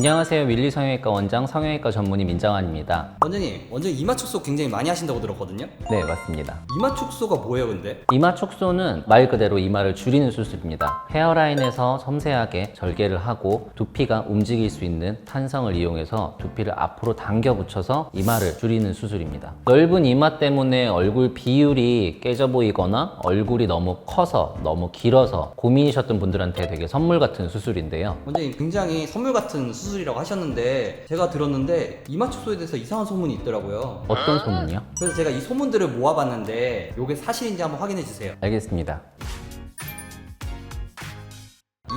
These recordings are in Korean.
안녕하세요. 윌리 성형외과 원장 성형외과 전문의 민정환입니다. 원장님 이마 축소 굉장히 많이 하신다고 들었거든요. 네, 맞습니다. 이마 축소가 뭐예요 근데? 이마 축소는 말 그대로 이마를 줄이는 수술입니다. 헤어라인에서 섬세하게 절개를 하고 두피가 움직일 수 있는 탄성을 이용해서 두피를 앞으로 당겨 붙여서 이마를 줄이는 수술입니다. 넓은 이마 때문에 얼굴 비율이 깨져 보이거나 얼굴이 너무 커서 너무 길어서 고민이셨던 분들한테 되게 선물 같은 수술인데요. 원장님 굉장히 선물 같은 수술이라고 하셨는데 제가 들었는데 이마 축소에 대해서 이상한 소문이 있더라고요. 어떤 소문이요? 그래서 제가 이 소문들을 모아봤는데 이게 사실인지 한번 확인해 주세요. 알겠습니다.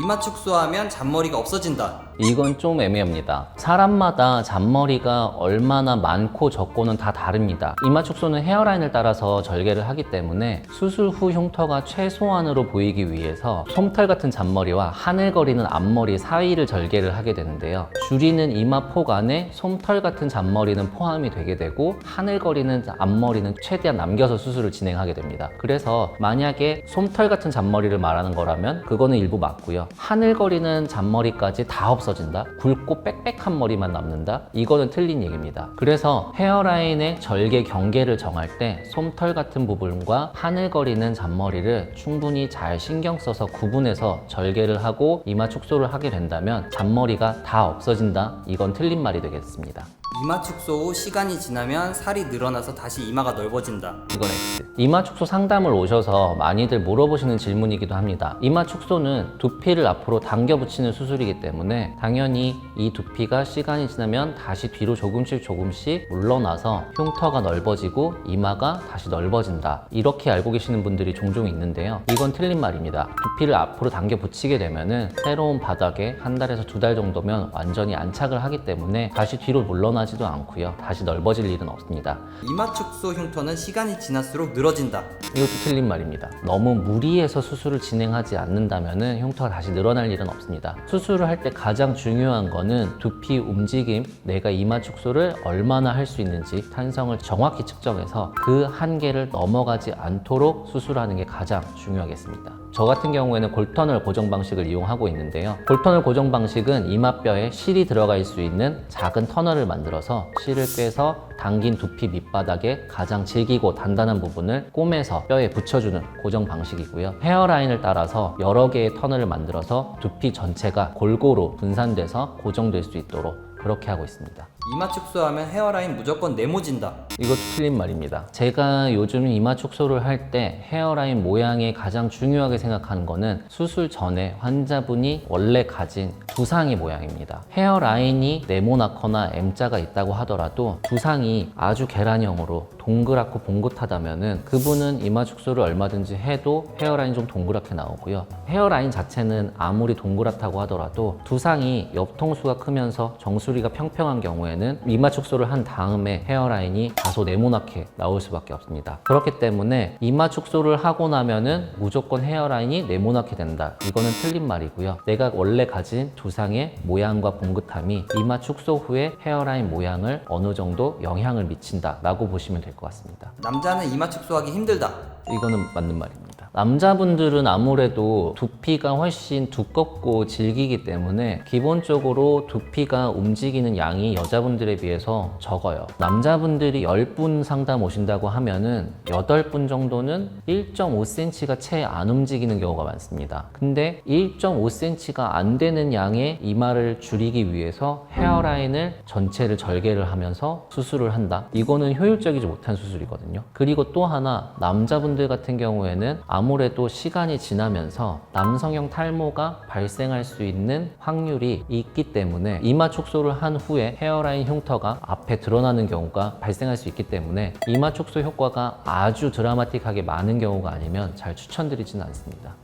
이마 축소하면 잔머리가 없어진다. 이건 좀 애매합니다. 사람마다 잔머리가 얼마나 많고 적고는 다 다릅니다. 이마 축소는 헤어라인을 따라서 절개를 하기 때문에 수술 후 흉터가 최소한으로 보이기 위해서 솜털 같은 잔머리와 하늘거리는 앞머리 사이를 절개를 하게 되는데요. 줄이는 이마 폭 안에 솜털 같은 잔머리는 포함이 되게 되고 하늘거리는 앞머리는 최대한 남겨서 수술을 진행하게 됩니다. 그래서 만약에 솜털 같은 잔머리를 말하는 거라면 그거는 일부 맞고요. 하늘거리는 잔머리까지 다 없어진다? 굵고 빽빽한 머리만 남는다? 이거는 틀린 얘기입니다. 그래서 헤어라인의 절개 경계를 정할 때 솜털 같은 부분과 하늘거리는 잔머리를 충분히 잘 신경 써서 구분해서 절개를 하고 이마 축소를 하게 된다면 잔머리가 다 없어진다? 이건 틀린 말이 되겠습니다. 이마 축소 후 시간이 지나면 살이 늘어나서 다시 이마가 넓어진다. 이건 X. 이마 축소 상담을 오셔서 많이들 물어보시는 질문이기도 합니다. 이마 축소는 두피를 앞으로 당겨 붙이는 수술이기 때문에 당연히 이 두피가 시간이 지나면 다시 뒤로 조금씩 물러나서 흉터가 넓어지고 이마가 다시 넓어진다. 이렇게 알고 계시는 분들이 종종 있는데요. 이건 틀린 말입니다. 두피를 앞으로 당겨 붙이게 되면은 새로운 바닥에 한 달에서 두 달 정도면 완전히 안착을 하기 때문에 다시 뒤로 물러나지도 않고요. 다시 넓어질 일은 없습니다. 이마 축소 흉터는 시간이 지날수록 늘어진다. 이것도 틀린 말입니다. 너무 무리해서 수술을 진행하지 않는다면 흉터가 다시 늘어날 일은 없습니다. 수술을 할 때 가장 중요한 거는 두피 움직임, 내가 이마 축소를 얼마나 할 수 있는지 탄성을 정확히 측정해서 그 한계를 넘어가지 않도록 수술하는 게 가장 중요하겠습니다. 저 같은 경우에는 골터널 고정 방식을 이용하고 있는데요. 골터널 고정 방식은 이마뼈에 실이 들어갈 수 있는 작은 터널을 만들어서 실을 꿰서 당긴 두피 밑바닥에 가장 질기고 단단한 부분을 꼬매서 뼈에 붙여주는 고정 방식이고요. 헤어라인을 따라서 여러 개의 터널을 만들어서 두피 전체가 골고루 분산돼서 고정될 수 있도록 그렇게 하고 있습니다. 이마 축소하면 헤어라인 무조건 네모진다. 이것도 틀린 말입니다. 제가 요즘 이마 축소를 할 때 헤어라인 모양에 가장 중요하게 생각하는 거는 수술 전에 환자분이 원래 가진 두상의 모양입니다. 헤어라인이 네모나거나 M자가 있다고 하더라도 두상이 아주 계란형으로 동그랗고 봉긋하다면은 그분은 이마 축소를 얼마든지 해도 헤어라인 좀 동그랗게 나오고요. 헤어라인 자체는 아무리 동그랗다고 하더라도 두상이 옆통수가 크면서 정수리가 평평한 경우에는 이마 축소를 한 다음에 헤어라인이 다소 네모나게 나올 수밖에 없습니다. 그렇기 때문에 이마 축소를 하고 나면은 무조건 헤어라인이 네모나게 된다. 이거는 틀린 말이고요. 내가 원래 가진 두상의 모양과 봉긋함이 이마 축소 후에 헤어라인 모양을 어느 정도 영향을 미친다 라고 보시면 될 것 같습니다. 남자는 이마 축소하기 힘들다. 이거는 맞는 말입니다. 남자분들은 아무래도 두피가 훨씬 두껍고 질기기 때문에 기본적으로 두피가 움직이는 양이 여자분들에 비해서 적어요. 남자분들이 10분 상담 오신다고 하면은 8분 정도는 1.5cm가 채 안 움직이는 경우가 많습니다. 근데 1.5cm가 안 되는 양의 이마를 줄이기 위해서 헤어라인을 전체를 절개를 하면서 수술을 한다. 이거는 효율적이지 못한 수술이거든요. 그리고 또 하나 남자분들 같은 경우에는 아무래도 시간이 지나면서 남성형 탈모가 발생할 수 있는 확률이 있기 때문에 이마 축소를 한 후에 헤어라인 흉터가 앞에 드러나는 경우가 발생할 수 있기 때문에 이마 축소 효과가 아주 드라마틱하게 많은 경우가 아니면 잘 추천드리지는 않습니다.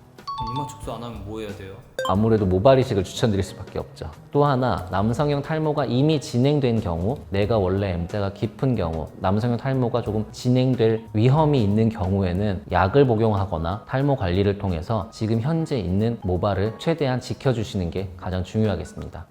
이마 축소 안 하면 뭐 해야 돼요? 아무래도 모발 이식을 추천드릴 수밖에 없죠. 또 하나 남성형 탈모가 이미 진행된 경우, 내가 원래 M자가 깊은 경우, 남성형 탈모가 조금 진행될 위험이 있는 경우에는 약을 복용하거나 탈모 관리를 통해서 지금 현재 있는 모발을 최대한 지켜주시는 게 가장 중요하겠습니다.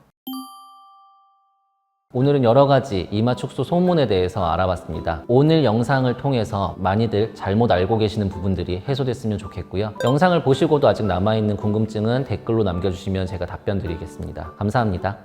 오늘은 여러 가지 이마 축소 소문에 대해서 알아봤습니다. 오늘 영상을 통해서 많이들 잘못 알고 계시는 부분들이 해소됐으면 좋겠고요. 영상을 보시고도 아직 남아있는 궁금증은 댓글로 남겨주시면 제가 답변 드리겠습니다. 감사합니다.